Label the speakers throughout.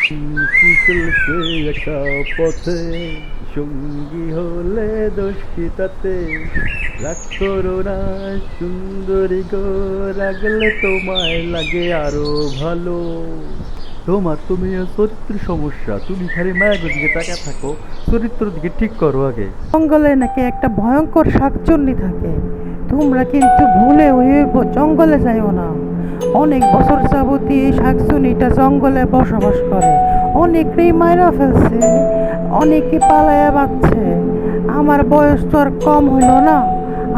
Speaker 1: কি চলছে একা পথে, সঙ্গী হলে দোষ কি তাতে? রাগ করো না সুন্দরী গো, রাগলে তোমায় লাগে আরো ভালো। তোমার তো মেয়ের চরিত্র সমস্যা, তুমি খালি মায়ের দিকে তাকিয়ে থাকো, চরিত্র দিকে ঠিক করো আগে।
Speaker 2: জঙ্গলে নাকি একটা ভয়ঙ্কর শাকচুন্নি থাকে। তোমরা কিন্তু ভুলে ওই জঙ্গলে যাইও না। অনেক বছর যাবতী এই শাকচুন্নিটা জঙ্গলে বসবাস করে। অনেকেই মাইরা ফেলছে, অনেকে পালায়া বাঁচছে। আমার বয়স তো আর কম হইল না,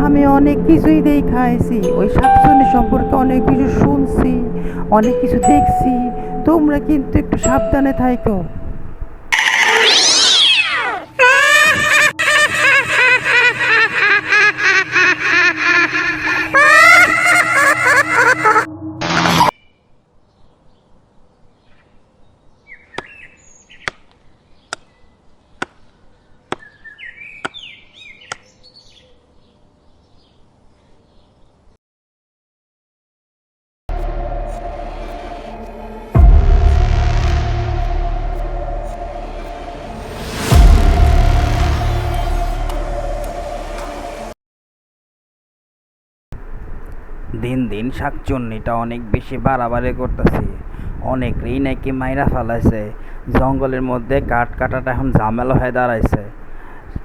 Speaker 2: আমি অনেক কিছুই দেখা আইছি। ওই শাকচুন্নি সম্পর্কে অনেক কিছু শুনছি, অনেক কিছু দেখছি। তোমরা কিন্তু একটু সাবধানে থাইকো।
Speaker 3: দিন দিন শাকচুন্নিটা অনেক বেশি বাড়াবাড়ি করতেছে। অনেকেই নাকি মাইরা ফেলাইছে। জঙ্গলের মধ্যে কাঠ কাটাটা এখন ঝামেলা হয়ে দাঁড়াইছে।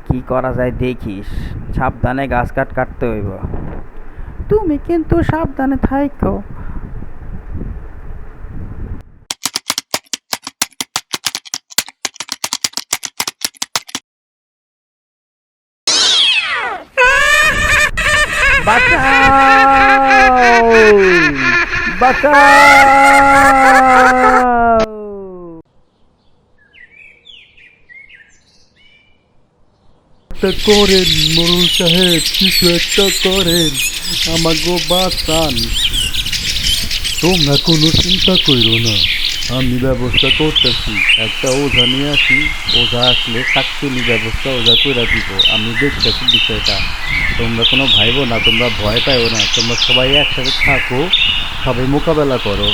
Speaker 3: কি করা যায় দেখিস, সাবধানে গাছ কাটতে হইব।
Speaker 2: তুমি কিন্তু সাবধানে থাইকো।
Speaker 1: বাঁচাও, বাঁচাও। একটা করেন মোরল সাহেব, কিছু একটা করেন, আমাগো বাঁচান। তোমরা কোনো চিন্তা করো না, আমি ব্যবস্থা করতেছি। একটা ওঝা নিয়ে আসি, ওঝা আসলে শাকচুনি ব্যবস্থা ওঝা করে দিব। আমি দেখতেছি বিষয়টা। তোমরা কোনো ভাইবো না, তোমরা ভয় পাইও না, তোমরা সবাই একসাথে থাকো, সবাই মোকাবেলা করো।